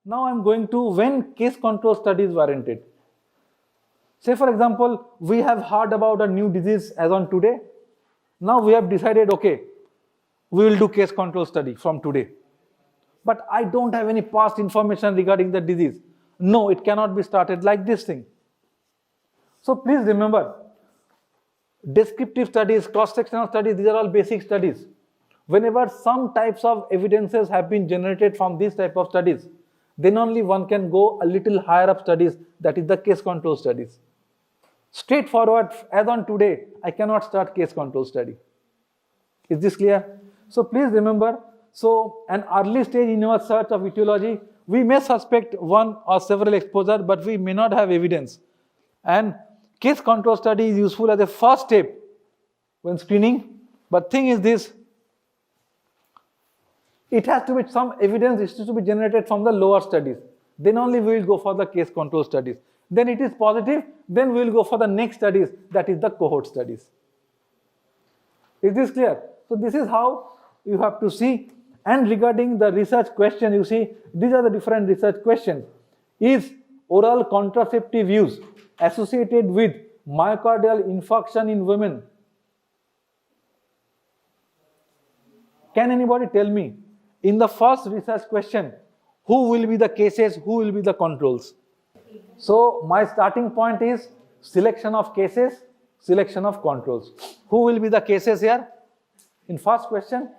Now I am going to when case control study is warranted. Say for example, we have heard about a new disease as on today. Now we have decided, okay, we will do case control study from today. But I don't have any past information regarding the disease. No, it cannot be started like this thing. So please remember, descriptive studies, cross-sectional studies, these are all basic studies. Whenever some types of evidences have been generated from these type of studies, then only one can go a little higher up studies, that is the case control studies. Straightforward, as on today, I cannot start case control study. Is this clear? So please remember, so an early stage in our search of etiology, we may suspect one or several exposure, but we may not have evidence. And case control study is useful as a first step when screening. But thing is this, it has to be some evidence, it has to be generated from the lower studies. Then only we will go for the case control studies. Then it is positive, then we will go for the next studies, that is the cohort studies. Is this clear? So this is how you have to see. And regarding the research question, you see, these are the different research questions. Is oral contraceptive use associated with myocardial infarction in women? Can anybody tell me, in the first research question, who will be the cases, who will be the controls? So my starting point is selection of cases, selection of controls. Who will be the cases here? In first question?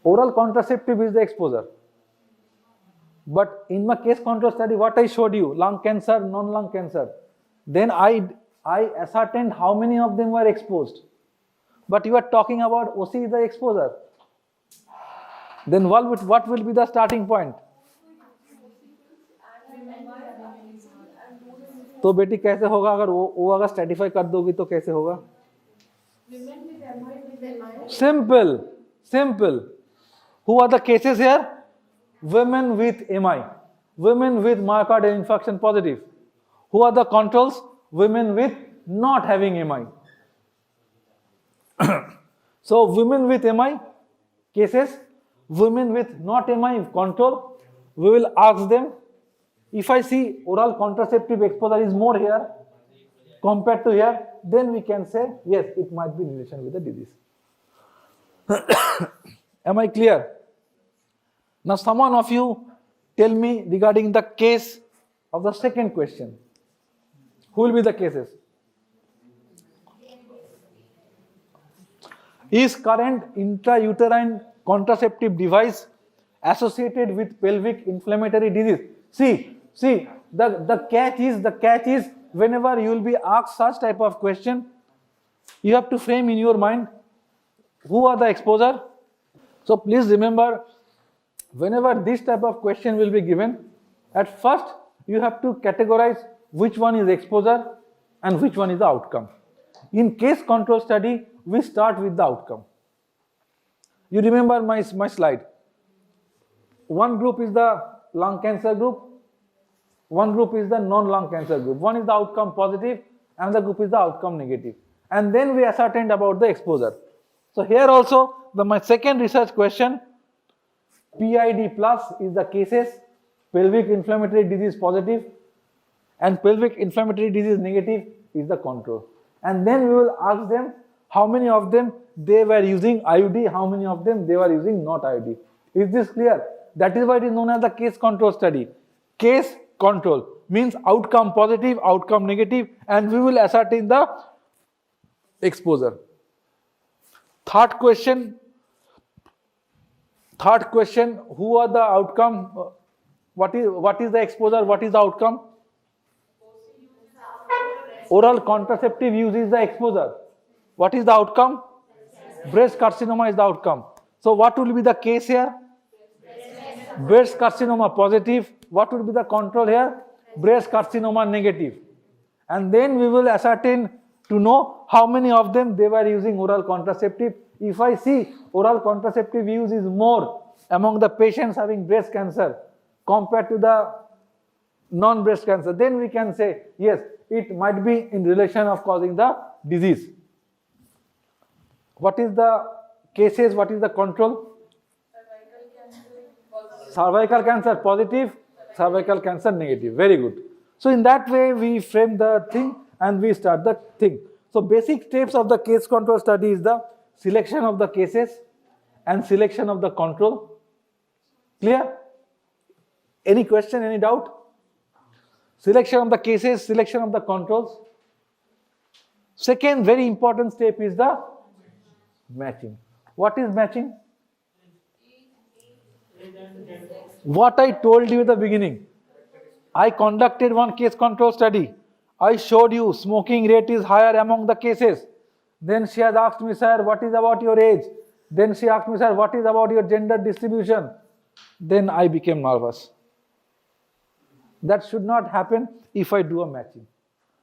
Oral contraceptive is the exposure. But in my case control study, what I showed you, lung cancer, non-lung cancer, then I ascertained how many of them were exposed. But you are talking about OC is the exposure. Then what will be the starting point? तो बेटी कैसे होगा अगर वो अगर Stratify कर दोगी तो कैसे होगा? Simple. Who are the cases here? Women with MI, women with myocardial infarction positive. Who are the controls? Women with not having MI. So women with MI cases, women with not MI control, we will ask them. If I see oral contraceptive exposure is more here compared to here, then we can say yes, it might be in relation with the disease. Am I clear? Now someone of you tell me regarding the case of the second question. Who will be the cases? Is current intrauterine contraceptive device associated with pelvic inflammatory disease? See, the catch is whenever you will be asked such type of question, you have to frame in your mind who are the exposure. So please remember, whenever this type of question will be given, at first you have to categorize which one is exposure and which one is the outcome. In case control study, we start with the outcome. You remember my slide. One group is the lung cancer group, one group is the non-lung cancer group. One is the outcome positive, another group is the outcome negative. And then we ascertained about the exposure. So here also, my second research question, PID plus is the cases, pelvic inflammatory disease positive, and pelvic inflammatory disease negative is the control. And then we will ask them how many of them they were using IUD, how many of them they were using not IUD. Is this clear? That is why it is known as the case control study. Case control means outcome positive, outcome negative, and we will ascertain the exposure. Third question, who are the outcome? What is the exposure? What is the outcome? Oral contraceptive use is the exposure. What is the outcome? Breast carcinoma is the outcome. So what will be the case here? Breast carcinoma positive. What will be the control here? Breast carcinoma negative. And then we will ascertain to know how many of them they were using oral contraceptive. If I see oral contraceptive use is more among the patients having breast cancer compared to the non-breast cancer, then we can say yes, it might be in relation of causing the disease. What is the cases, what is the control? Cervical cancer positive, cervical cancer negative. Very good. So in that way we frame the thing and we start the thing. So basic steps of the case control study is the selection of the cases and selection of the control. Clear? Any question, any doubt? Selection of the cases, selection of the controls. Second very important step is the matching. What is matching? What I told you at the beginning. I conducted one case control study. I showed you smoking rate is higher among the cases. Then she has asked me, sir, what is about your age? Then she asked me, sir, what is about your gender distribution? Then I became nervous. That should not happen if I do a matching.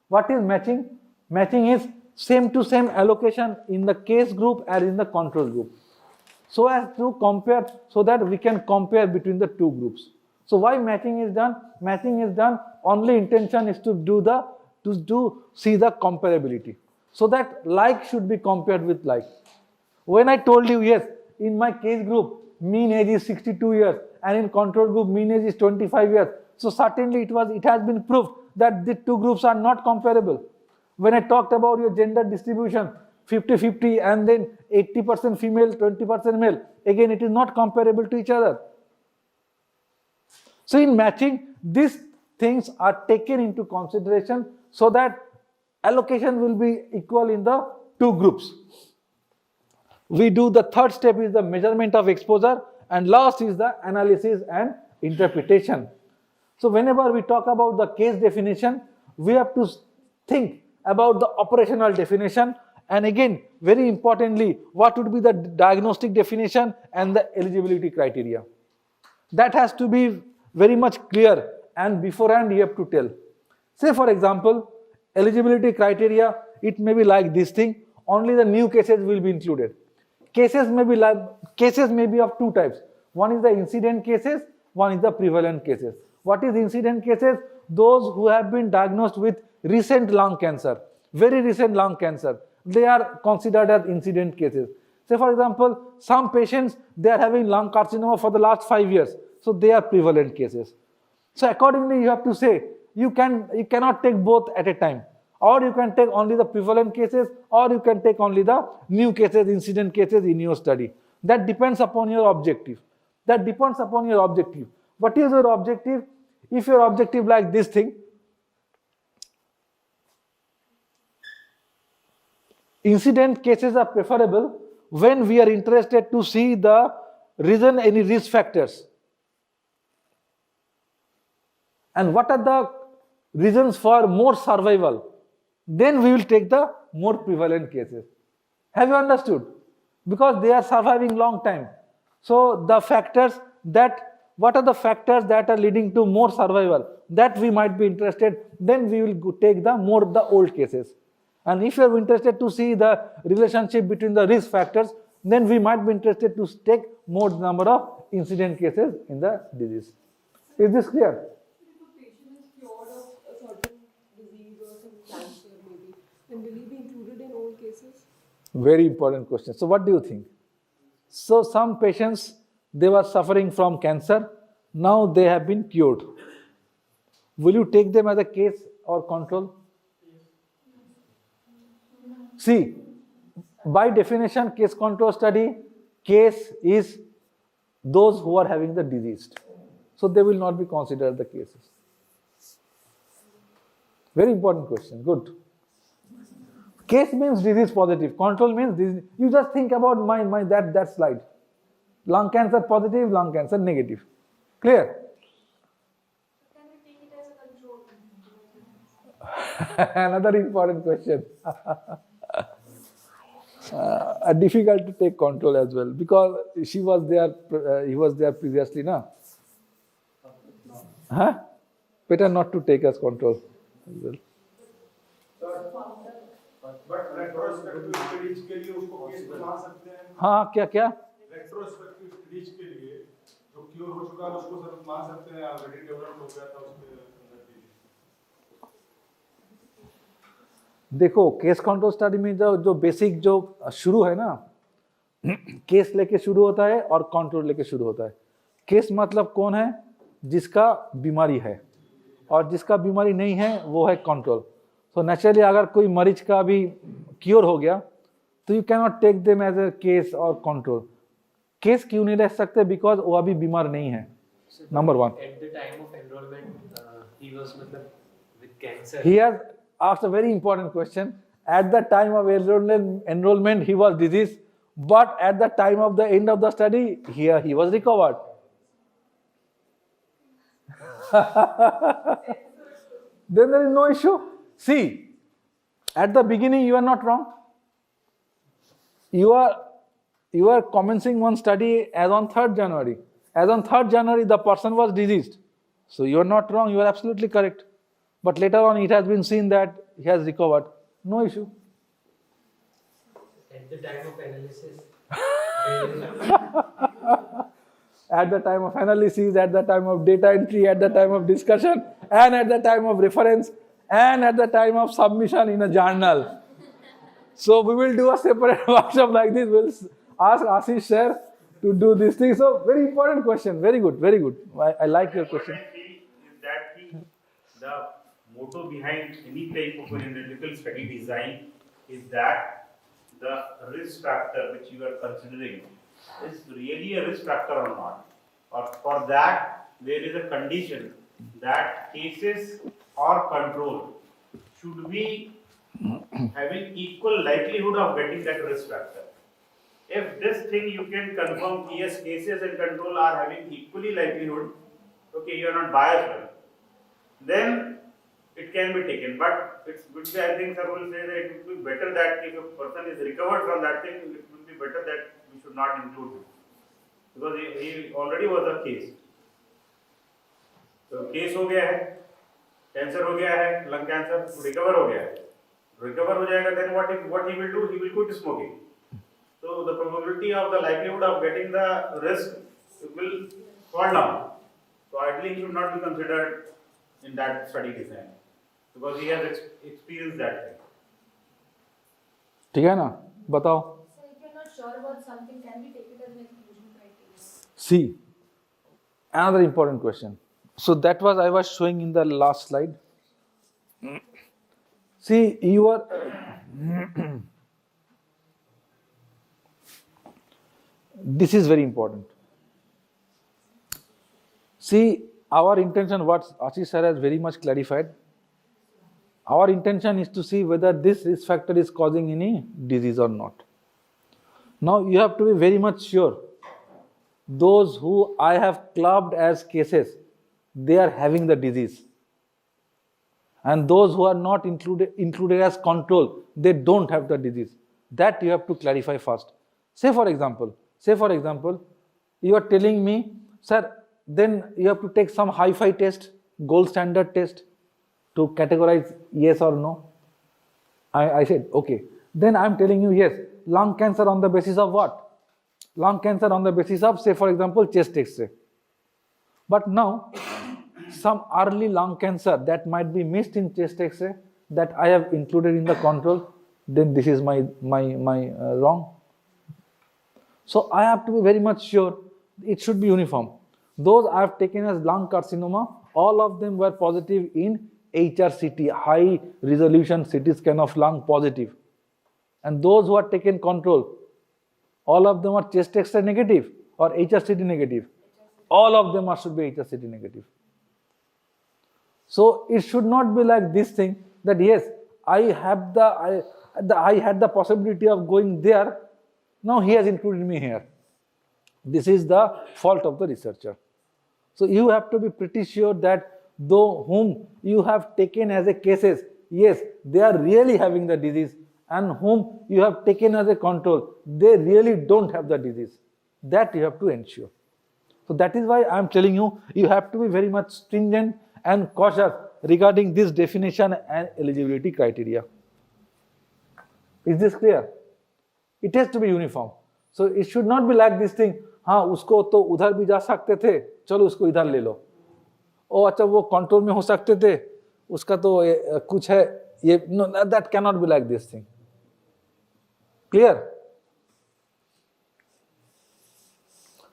What is matching? Matching is same to same allocation in the case group and in the control group. So as to compare, so that we can compare between the two groups. So why matching is done? Matching is done, only intention is to see the comparability. So that like should be compared with like. When I told you, yes, in my case group, mean age is 62 years and in control group, mean age is 25 years. So certainly it has been proved that the two groups are not comparable. When I talked about your gender distribution, 50-50 and then 80% female, 20% male, again it is not comparable to each other. So in matching, these things are taken into consideration so that allocation will be equal in the two groups. We do the third step is the measurement of exposure and last is the analysis and interpretation. So whenever we talk about the case definition, we have to think about the operational definition and again very importantly what would be the diagnostic definition and the eligibility criteria. That has to be very much clear and beforehand you have to tell. Say for example, eligibility criteria, it may be like this thing, only the new cases will be included. Cases may be of two types. One is the incident cases, one is the prevalent cases. What is incident cases? Those who have been diagnosed with recent lung cancer, very recent lung cancer, they are considered as incident cases. Say for example, some patients, they are having lung carcinoma for the last 5 years, so they are prevalent cases. So accordingly you have to say, you cannot take both at a time, or you can take only the prevalent cases, or you can take only the new cases, incident cases in your study. That depends upon your objective. What is your objective? If your objective like this thing, incident cases are preferable when we are interested to see the reason, any risk factors. And what are the reasons for more survival? Then we will take the more prevalent cases. Have you understood? Because they are surviving long time. So the factors what are the factors that are leading to more survival? That we might be interested, then we will take the old cases. And if you are interested to see the relationship between the risk factors, then we might be interested to take more number of incident cases in the disease. Is this clear? If a patient is cured of a certain disease or some cancer maybe, then will he be included in all cases? Very important question. So what do you think? So some patients, they were suffering from cancer, now they have been cured. Will you take them as a case or control? See, by definition, case control study, case is those who are having the disease. So they will not be considered the cases. Very important question, good. Case means disease positive, control means disease. You just think about that slide. Lung cancer positive, lung cancer negative. Clear? Can we take it as a control? Another important question. Difficult to take control as well because he was there previously, na? Huh? Better not to take as control as well. But retrospective studies के लिए उसको case बना सकते हैं। हाँ क्या retrospective studies के लिए जो क्योर हो चुका है उसको सर मान सकते हैं ऑलरेडी डेवलप हो गया था उसके अंदर भी। देखो केस कंट्रोल स्टडी में जो बेसिक जो शुरू है ना केस लेके शुरू होता है और कंट्रोल लेके शुरू होता है। केस मतलब कौन है? जिसका बीमारी है, और जिसका बीमारी नहीं है वो है कंट्रोल। सो नेचुरली अगर कोई मरीज का भी क्योर हो गया तो you can not take them as a case और कंट्रोल। केस क्यों नहीं ले सकते? बिकॉज वो अभी बीमार नहीं है, number one. At the time of enrollment, he was मतलब with cancer. He has asked a very important question. At the time of enrollment he was diseased, but at the time of the end of the study, he was recovered. Then there is no issue. See, at the beginning you are not wrong. You are commencing one study as on 3rd January. As on 3rd January the person was diseased. So you are not wrong, you are absolutely correct. But later on it has been seen that he has recovered. No issue. At the time of analysis, At the time of analysis, at the time of data entry, at the time of discussion, and at the time of reference, and at the time of submission in a journal. So we will do a separate workshop like this. We'll ask Ashish sir to do this thing. So very important question. Very good, very good. I like your question. What I feel is that the motto behind any type of an analytical study design is that the risk factor which you are considering is really a risk factor or not. Or for that, there is a condition that cases or control should be having equal likelihood of getting that risk factor. If this thing you can confirm, yes, cases and control are having equally likelihood, okay, you are not biased, then it can be taken. But it would be, I think sir will say that it would be better that if a person is recovered from that thing, it would be better that we should not include him. Because he already was a case. तो case हो गया है, cancer हो गया है, lung cancer recover हो गया है, रिकवर हो जाएगा, then what he will do, he will quit smoking. So the probability of the likelihood of getting the risk will fall down. So ideally he should not be considered in that study design because he has experienced that thing. ठीक है ना? बताओ. So if you're not sure about something, can we take it as an exclusion criteria? See, another important question. So that was I was showing in the last slide. See, you are this is very important. See, our intention, what Ashish sir has very much clarified, our intention is to see whether this risk factor is causing any disease or not. Now you have to be very much sure. Those who I have clubbed as cases, they are having the disease. And those who are not included as control, they don't have the disease. That you have to clarify first. Say for example, you are telling me, sir, then you have to take some hi-fi test, gold standard test to categorize yes or no. I said, okay. Then I am telling you, yes, lung cancer on the basis of what? Lung cancer on the basis of, say for example, chest X-ray. But now, some early lung cancer that might be missed in chest X-ray that I have included in the control, then this is my wrong. So I have to be very much sure it should be uniform. Those I have taken as lung carcinoma, all of them were positive in HRCT, high resolution CT scan of lung positive. And those who are taken control, all of them are chest X-ray negative or HRCT negative. All of them should be HRCT negative. So it should not be like this thing that yes, I had the possibility of going there. Now he has included me here. This is the fault of the researcher. So you have to be pretty sure that though whom you have taken as a cases, yes, they are really having the disease, and whom you have taken as a control, they really don't have the disease. That you have to ensure. So that is why I am telling you, you have to be very much stringent and cautious regarding this definition and eligibility criteria. Is this clear? It has to be uniform. So it should not be like this thing, हाँ उसको तो उधर भी जा सकते थे, चलो उसको इधर ले लो. ओ अच्छा वो कंट्रोल में हो सकते थे, उसका तो कुछ है ये, no, that cannot be like this thing. Clear?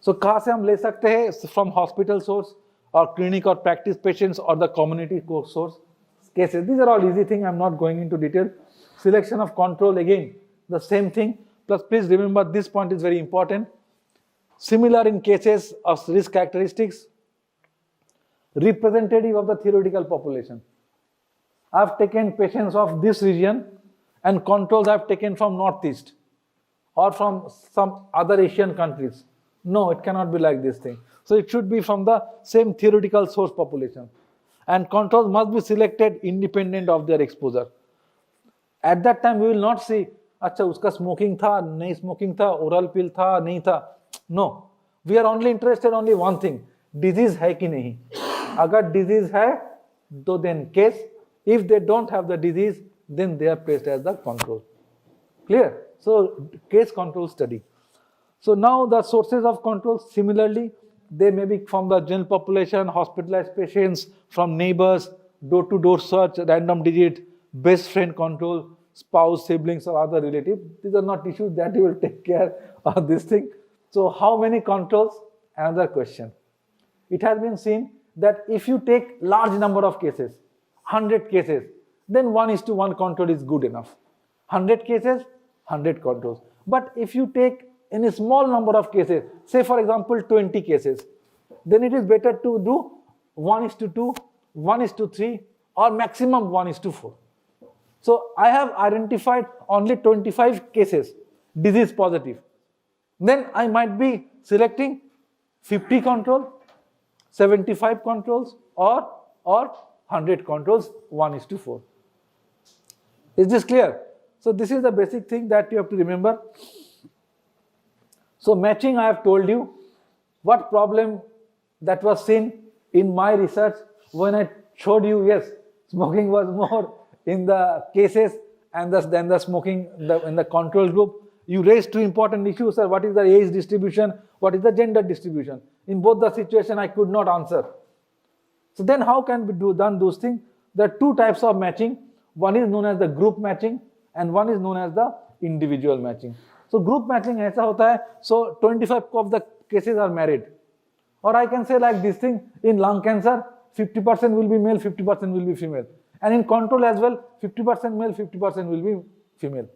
So कहाँ से हम ले सकते हैं? From hospital source or clinic or practice patients or the community source cases. These are all easy things. I'm not going into detail. Selection of control, again the same thing. Plus please remember this point is very important. Similar in cases of risk characteristics, representative of the theoretical population. I've taken patients of this region and controls I've taken from Northeast or from some other Asian countries. No, it cannot be like this thing. So it should be from the same theoretical source population. And controls must be selected independent of their exposure. At that time, we will not see, अच्छा उसका smoking था, नहीं smoking था, oral pill था, नहीं था. No, we are only interested only one thing, disease है कि नहीं. अगर disease है, तो then case. If they don't have the disease, then they are placed as the control. Clear? So case control study. So now the sources of control, similarly, they may be from the general population, hospitalized patients, from neighbors, door-to-door search, random digit, best friend control, spouse, siblings, or other relative. These are not issues that you will take care of this thing. So how many controls? Another question. It has been seen that if you take large number of cases, 100 cases, then 1:1 control is good enough. 100 cases, 100 controls. But if you take in a small number of cases, say for example 20 cases, then it is better to do 1:2, 1:3, or maximum 1:4. So I have identified only 25 cases, disease positive. Then I might be selecting 50 control, 75 controls, or 100 controls, 1:4. Is this clear? So this is the basic thing that you have to remember. So matching, I have told you what problem that was seen in my research when I showed you, yes, smoking was more in the cases and than the smoking in the control group. You raised two important issues, sir. What is the age distribution? What is the gender distribution? In both the situation, I could not answer. So then how can we done those things? There are two types of matching. One is known as the group matching and one is known as the individual matching. So group matching ऐसा होता है, so 25 of the cases are married. Or I can say like this thing, in lung cancer, 50% will be male, 50% will be female. And in control as well, 50% male, 50% will be female.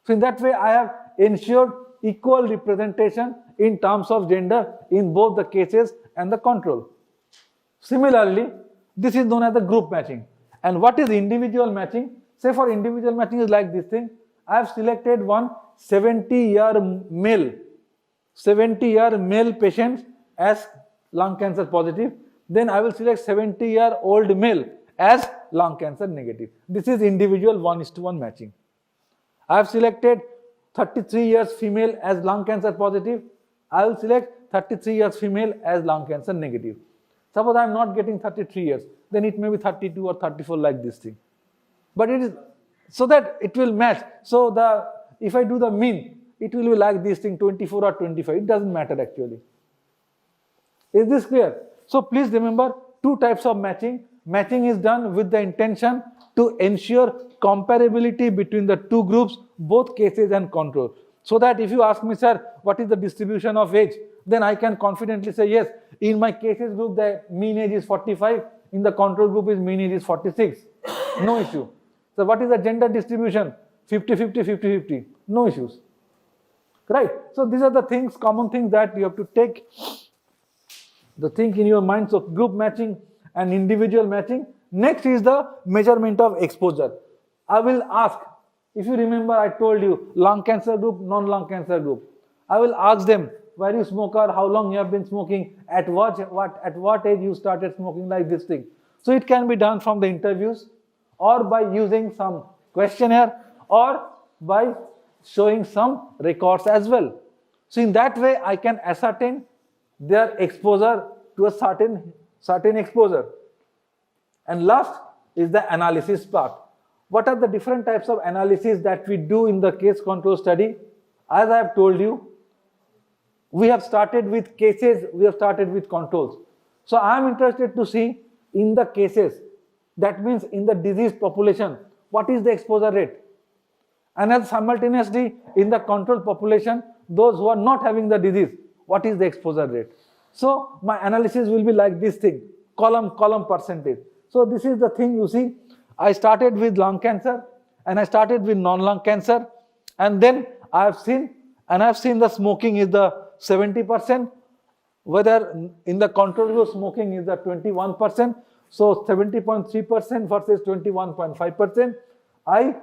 So in that way, I have ensured equal representation in terms of gender in both the cases and the control. Similarly, this is known as the group matching. And what is individual matching? Say for individual matching is like this thing. I have selected one 70-year male patient as lung cancer positive. Then I will select 70-year-old male as lung cancer negative. This is individual 1:1 matching. I have selected 33 years female as lung cancer positive. I will select 33 years female as lung cancer negative. Suppose I am not getting 33 years, then it may be 32 or 34 like this thing. But it is so that it will match. So if I do the mean, it will be like this thing, 24 or 25. It doesn't matter actually. Is this clear? So please remember two types of matching. Matching is done with the intention to ensure comparability between the two groups, both cases and control. So that if you ask me, sir, what is the distribution of age? Then I can confidently say, yes, in my cases group, the mean age is 45. In the control group, mean age is 46. No issue. So what is the gender distribution? 50-50, 50-50. No issues. Right? So these are the things, common things that you have to take the thing in your mind. So group matching and individual matching. Next is the measurement of exposure. I will ask, if you remember I told you lung cancer group, non-lung cancer group. I will ask them, were you smoker, how long you have been smoking, at what age you started smoking, like this thing. So it can be done from the interviews or by using some questionnaire or by showing some records as well. So in that way I can ascertain their exposure to a certain exposure. And last is the analysis part. What are the different types of analysis that we do in the case control study? As I have told you, we have started with cases, we have started with controls. So I am interested to see in the cases, that means in the diseased population, what is the exposure rate? And as simultaneously in the control population, those who are not having the disease, what is the exposure rate. So my analysis will be like this thing, column percentage. So this is the thing, you see, I started with lung cancer and I started with non-lung cancer, and then I have seen the smoking is the 70%, whether in the control group smoking is the 21%, so 70.3% versus 21.5%. I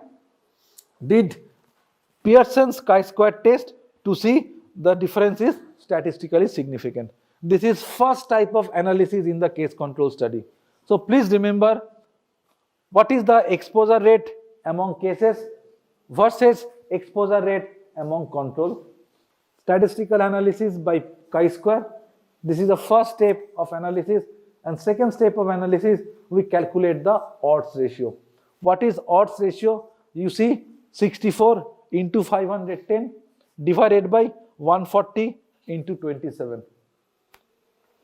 did Pearson's chi-square test to see the difference is statistically significant. This is first type of analysis in the case control study. So please remember, what is the exposure rate among cases versus exposure rate among control. Statistical analysis by chi-square. This is the first step of analysis, and second step of analysis, we calculate the odds ratio. What is odds ratio? You see 64 into 510 divided by 140 into 27.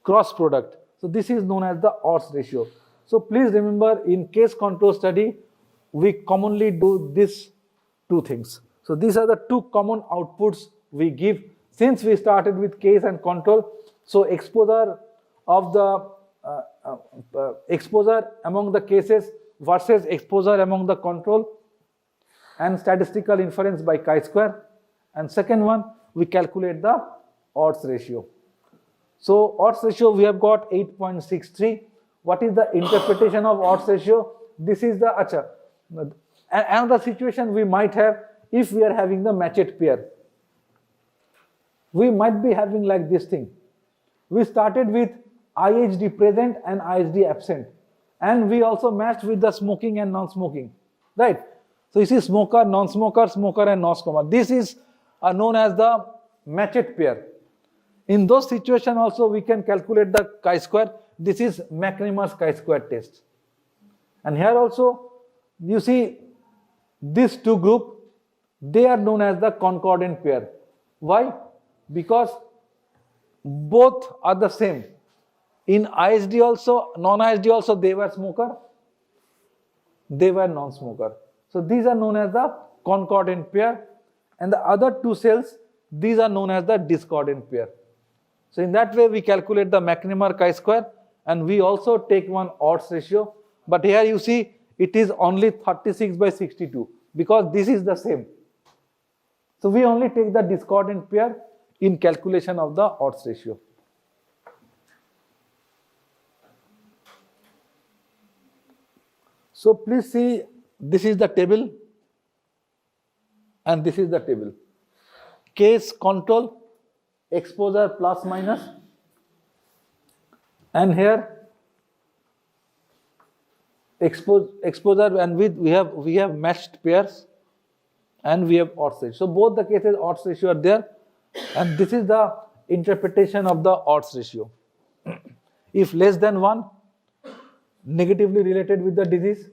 Cross product. So this is known as the odds ratio. So please remember, in case control study, we commonly do these two things. So these are the two common outputs we give since we started with case and control. So exposure of the exposure among the cases versus exposure among the control, and statistical inference by chi-square. And second one, we calculate the odds ratio. So odds ratio we have got 8.63. What is the interpretation of odds ratio? This is the another situation we might have if we are having the matched pair. We might be having like this thing. We started with IHD present and IHD absent, and we also matched with the smoking and non-smoking, right? So you see smoker, non-smoker, smoker and non-smoker. This is known as the matched pair. In those situations also we can calculate the chi-square. This is McNemar's chi-square test. And here also you see these two groups, they are known as the concordant pair. Why? Because both are the same. In IHD also, non-IHD also, they were smoker, they were non-smoker. So these are known as the concordant pair, and the other two cells, these are known as the discordant pair. So in that way we calculate the McNemar chi-square, and we also take one odds ratio, but here you see it is only 36/62 because this is the same. So we only take the discordant pair in calculation of the odds ratio. So please see, this is the table and this is the table. Case control, exposure plus minus, and here exposure, and with we have matched pairs and we have odds ratio. So both the cases odds ratio are there, and this is the interpretation of the odds ratio. If less than 1, negatively related with the disease.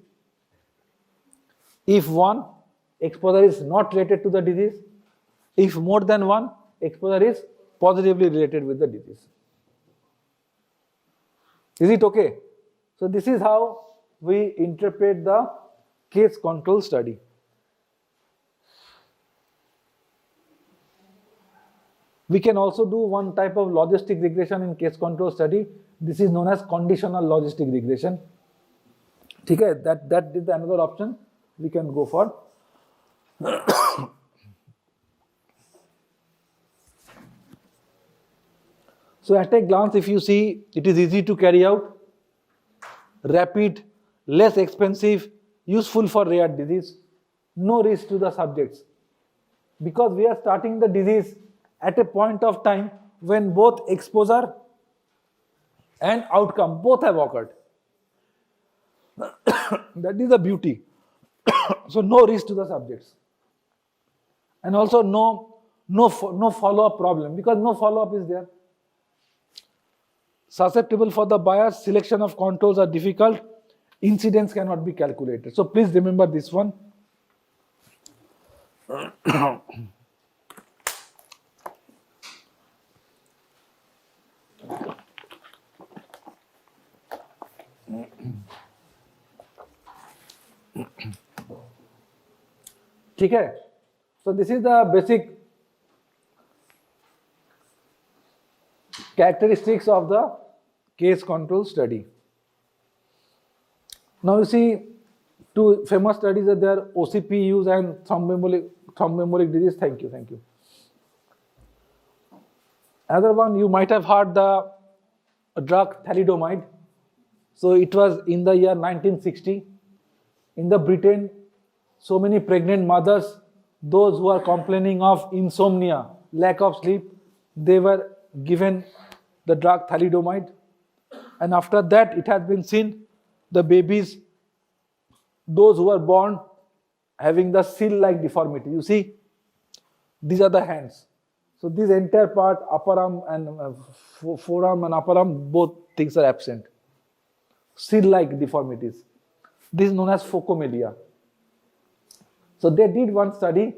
If 1, exposure is not related to the disease. If more than 1, exposure is positively related with the disease. Is it okay? So this is how we interpret the case control study. We can also do one type of logistic regression in case control study. This is known as conditional logistic regression. Okay, that is another option we can go for. So at a glance, if you see, it is easy to carry out, rapid, less expensive, useful for rare disease, no risk to the subjects, because we are starting the disease at a point of time when both exposure and outcome both have occurred. That is the beauty. So no risk to the subjects, and also no follow-up problem, because no follow-up is there. Susceptible for the bias, selection of controls are difficult, incidence cannot be calculated. So please remember this one. Okay, so this is the basic characteristics of the case control study. Now you see two famous studies are there, OCP use and thromboembolic disease. Thank you. Another one, you might have heard the drug thalidomide. So it was in the year 1960. In the Britain, so many pregnant mothers, those who are complaining of insomnia, lack of sleep, they were given the drug thalidomide. And after that, it has been seen the babies, those who are born having the seal-like deformity. You see, these are the hands. So this entire part, upper arm and forearm and upper arm, both things are absent. Seal-like deformities. This is known as phocomelia. So they did one study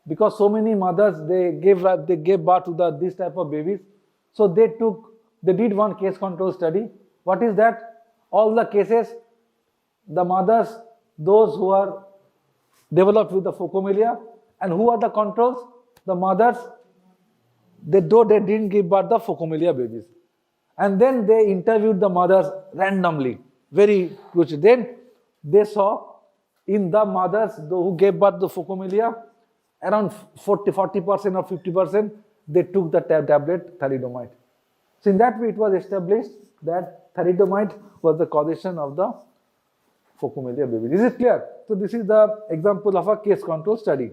because so many mothers they gave birth to this type of babies. So they did one case control study. What is that? All the cases, the mothers, those who are developed with the phocomelia, and who are the controls? The mothers, they didn't give birth the phocomelia babies. And then they interviewed the mothers randomly, very crucial. Then they saw in the mothers who gave birth to phocomelia, around 40% or 50%, they took the tablet thalidomide. So in that way, it was established that thalidomide was the causation of the phocomelia baby. Is it clear? So this is the example of a case control study.